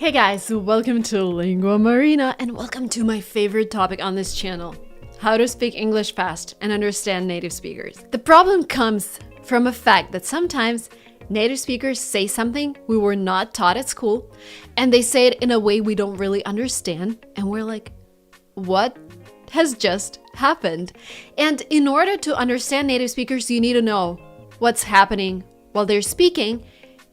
Hey guys, welcome to Lingua Marina and welcome to my favorite topic on this channel, how to speak English fast and understand native speakers. The problem comes from a fact that sometimes native speakers say something we were not taught at school and they say it in a way we don't really understand and we're like, what has just happened? And in order to understand native speakers, you need to know what's happening while they're speaking,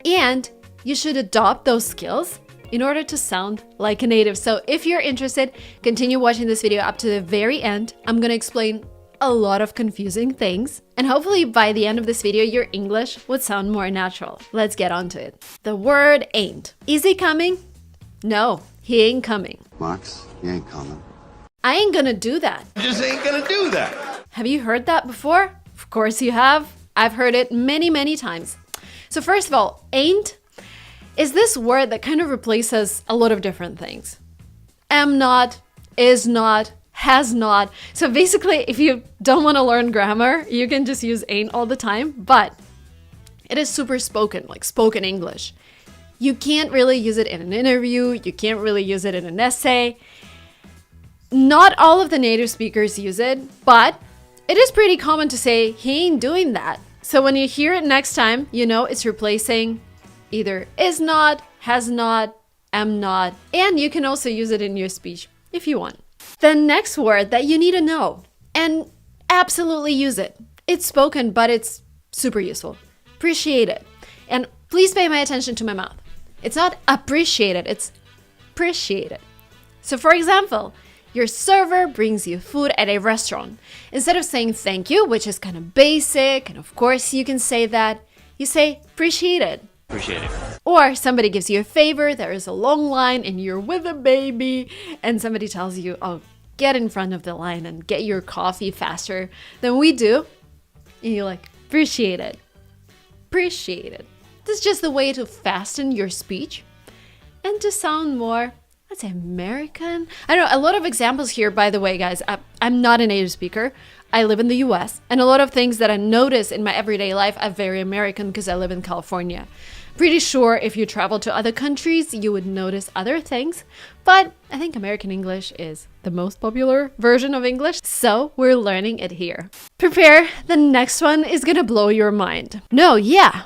and you should adopt those skills in order to sound like a native. So if you're interested, continue watching this video up to the very end. I'm gonna explain a lot of confusing things, and hopefully by the end of this video, your English would sound more natural. Let's get on to it. The word ain't. Is he coming? No, he ain't coming. Max, he ain't coming. I ain't gonna do that. Just ain't gonna do that. Have you heard that before? Of course you have. I've heard it many, many times. So first of all, ain't is this word that kind of replaces a lot of different things. Am not, is not, has not. So basically, if you don't want to learn grammar, you can just use ain't all the time, but it is super spoken, like spoken English. You can't really use it in an interview, you can't really use it in an essay. Not all of the native speakers use it, but it is pretty common to say, he ain't doing that. So when you hear it next time, you know it's replacing either is not, has not, am not, and you can also use it in your speech if you want. The next word that you need to know, and absolutely use it. It's spoken, but it's super useful. Appreciate it. And please pay my attention to my mouth. It's not appreciated, it's appreciated. So for example, your server brings you food at a restaurant. Instead of saying thank you, which is kind of basic, and of course you can say that, you say appreciate it. Appreciate it. Or somebody gives you a favor, there is a long line and you're with a baby, and somebody tells you, oh, get in front of the line and get your coffee faster than we do. And you're like, appreciate it. Appreciate it. This is just the way to fasten your speech and to sound more, let's say, American. I don't know, a lot of examples here, by the way, guys. I'm not a native speaker. I live in the US, and a lot of things that I notice in my everyday life are very American because I live in California. Pretty sure if you travel to other countries, you would notice other things, but I think American English is the most popular version of English, so we're learning it here. Prepare, the next one is gonna blow your mind. No, yeah.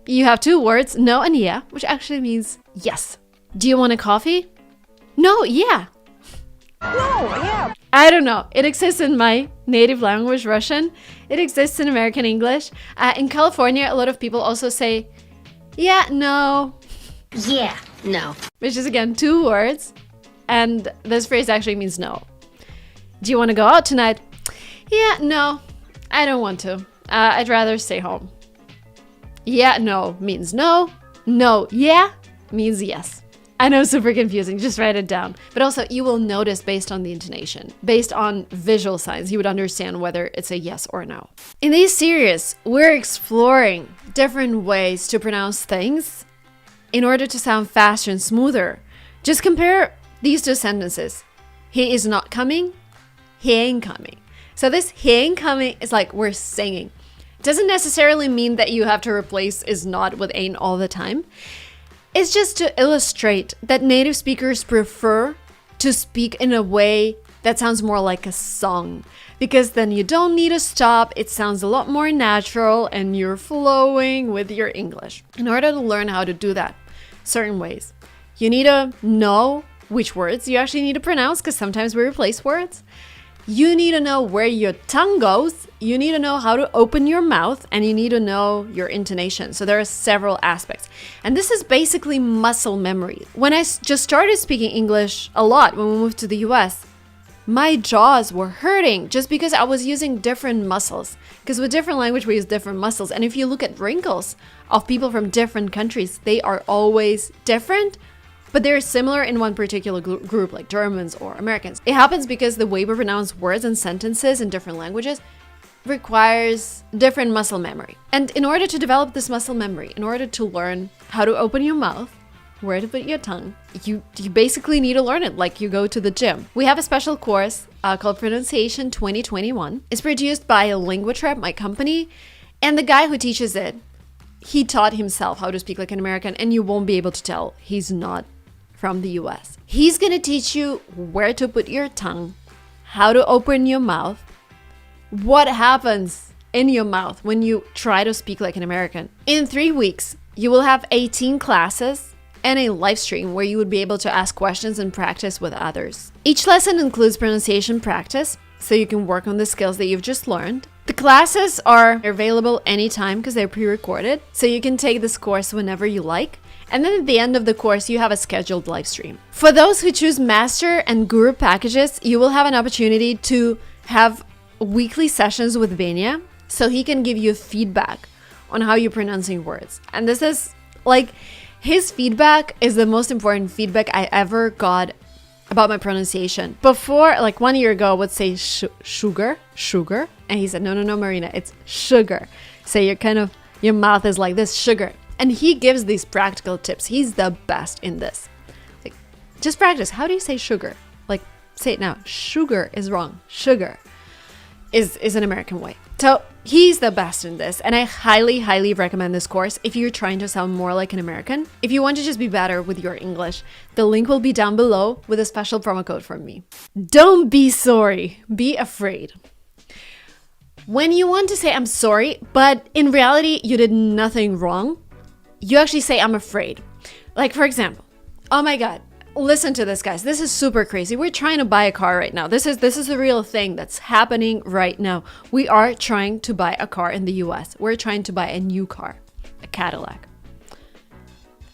You have two words, no and yeah, which actually means yes. Do you want a coffee? No, yeah. No, yeah. I don't know. It exists in my native language, Russian. It exists in American English. In California, a lot of people also say, yeah, no. Yeah, no. Which is, again, two words. And this phrase actually means no. Do you want to go out tonight? Yeah, no. I don't want to. I'd rather stay home. Yeah, no means no. No, yeah means yes. I know, super confusing, just write it down. But also, you will notice based on the intonation, based on visual signs, you would understand whether it's a yes or no. In this series, we're exploring different ways to pronounce things in order to sound faster and smoother. Just compare these two sentences. He is not coming, he ain't coming. So this he ain't coming is like we're singing. It doesn't necessarily mean that you have to replace is not with ain't all the time. It's just to illustrate that native speakers prefer to speak in a way that sounds more like a song, because then you don't need to stop, it sounds a lot more natural and you're flowing with your English. In order to learn how to do that certain ways, you need to know which words you actually need to pronounce, because sometimes we replace words. You need to know where your tongue goes, you need to know how to open your mouth, and you need to know your intonation. So there are several aspects. And this is basically muscle memory. When I just started speaking English a lot when we moved to the US, my jaws were hurting just because I was using different muscles. Because with different language, we use different muscles. And if you look at wrinkles of people from different countries, they are always different. But they're similar in one particular group, like Germans or Americans. It happens because the way we pronounce words and sentences in different languages requires different muscle memory. And in order to develop this muscle memory, in order to learn how to open your mouth, where to put your tongue, you basically need to learn it like you go to the gym. We have a special course called Pronunciation 2021. It's produced by LinguaTrap, my company, and the guy who teaches it he taught himself how to speak like an American, and you won't be able to tell he's not from the US. He's gonna teach you where to put your tongue, how to open your mouth, what happens in your mouth when you try to speak like an American. In 3 weeks, you will have 18 classes and a live stream where you would be able to ask questions and practice with others. Each lesson includes pronunciation practice, so you can work on the skills that you've just learned. The classes are available anytime because they're pre-recorded, so you can take this course whenever you like. And then at the end of the course, you have a scheduled live stream. For those who choose Master and Guru packages, you will have an opportunity to have weekly sessions with Venya, so he can give you feedback on how you're pronouncing words. And this is like, his feedback is the most important feedback I ever got about my pronunciation. Before, like 1 year ago, I would say sugar, and he said, no, Marina, it's sugar. So your mouth is like this, sugar. And he gives these practical tips. He's the best in this. Like, just practice. How do you say sugar? Like, say it now. Sugar is wrong. Sugar is an American way. So he's the best in this. And I highly, highly recommend this course if you're trying to sound more like an American. If you want to just be better with your English, the link will be down below with a special promo code from me. Don't be sorry. Be afraid. When you want to say I'm sorry, but in reality you did nothing wrong, you actually say I'm afraid. Like, for example, oh my God, listen to this, guys. This is super crazy. We're trying to buy a car right now. This is a real thing that's happening right now. We are trying to buy a car in the US. We're trying to buy a new car, a Cadillac.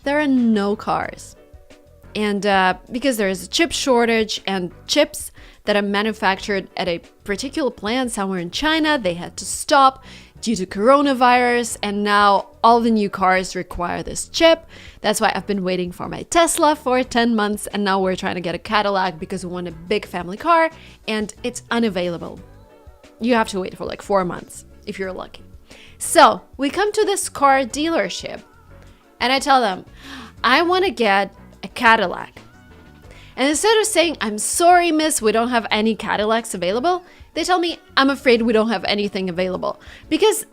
There are no cars. And because there is a chip shortage and chips that are manufactured at a particular plant somewhere in China, they had to stop due to coronavirus, and now all the new cars require this chip. That's why I've been waiting for my Tesla for 10 months, and now we're trying to get a Cadillac because we want a big family car, and it's unavailable. You have to wait for like 4 months if you're lucky. So we come to this car dealership, and I tell them, I want to get a Cadillac. And instead of saying, I'm sorry, miss, we don't have any Cadillacs available, they tell me, I'm afraid we don't have anything available. Because,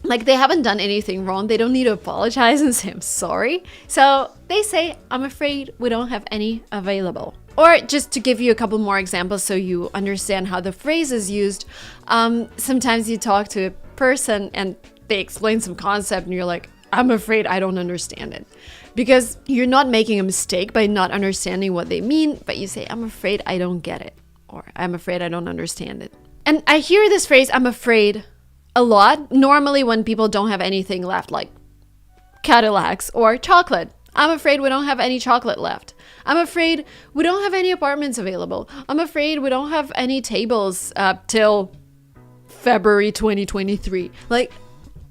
like, they haven't done anything wrong. They don't need to apologize and say, I'm sorry. So they say, I'm afraid we don't have any available. Or just to give you a couple more examples so you understand how the phrase is used, sometimes you talk to a person and they explain some concept and you're like, I'm afraid I don't understand it. Because you're not making a mistake by not understanding what they mean, but you say, I'm afraid I don't get it. Or I'm afraid I don't understand it. And I hear this phrase, I'm afraid, a lot. Normally when people don't have anything left, like Cadillacs or chocolate. I'm afraid we don't have any chocolate left. I'm afraid we don't have any apartments available. I'm afraid we don't have any tables till February 2023. Like,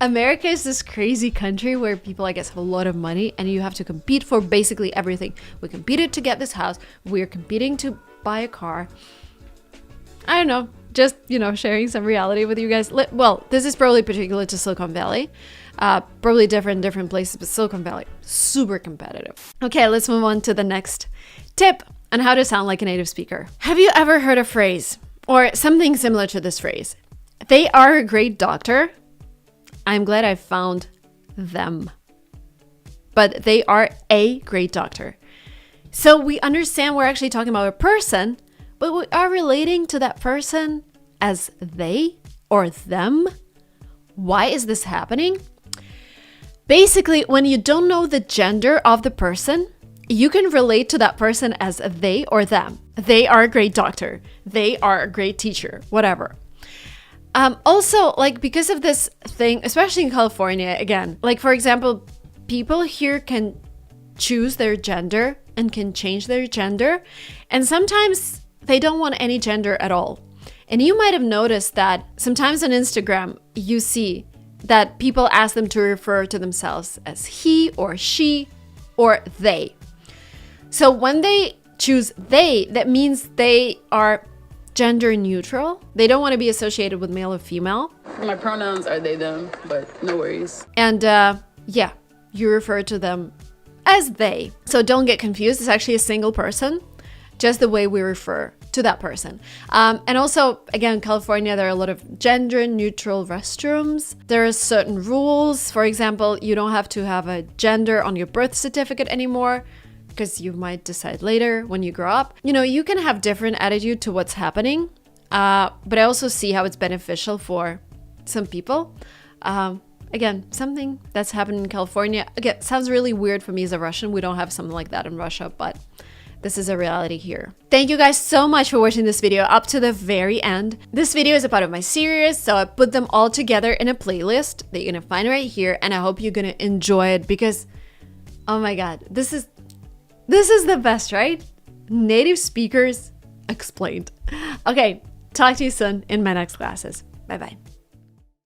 America is this crazy country where people, I guess, have a lot of money and you have to compete for basically everything. We competed to get this house. We're competing to buy a car. I don't know, just, sharing some reality with you guys. Well, this is probably particular to Silicon Valley. Probably different places, but Silicon Valley, super competitive. Okay, let's move on to the next tip on how to sound like a native speaker. Have you ever heard a phrase or something similar to this phrase? They are a great doctor. I'm glad I found them. But they are a great doctor. So we understand we're actually talking about a person, but we are relating to that person as they or them. Why is this happening? Basically, when you don't know the gender of the person, you can relate to that person as they or them. They are a great doctor. They are a great teacher, whatever. Also, like, because of this thing, especially in California, again, like, for example, people here can choose their gender and can change their gender. And sometimes they don't want any gender at all. And you might have noticed that sometimes on Instagram, you see that people ask them to refer to themselves as he or she or they. So when they choose they, that means they are gender neutral. They don't want to be associated with male or female. My pronouns are they, them, but no worries. And yeah, you refer to them as they. So don't get confused. It's actually a single person. just the way we refer to that person. And also, again, in California, there are a lot of gender neutral restrooms. There are certain rules. For example, you don't have to have a gender on your birth certificate anymore, because you might decide later when you grow up. You know, you can have different attitude to what's happening, but I also see how it's beneficial for some people. Again, something that's happened in California. Again, sounds really weird for me as a Russian. We don't have something like that in Russia, but this is a reality here. Thank you guys so much for watching this video up to the very end. This video is a part of my series, so I put them all together in a playlist that you're gonna find right here, and I hope you're gonna enjoy it because, oh my god, this is the best, right? Native speakers explained. Okay, talk to you soon in my next classes. Bye bye.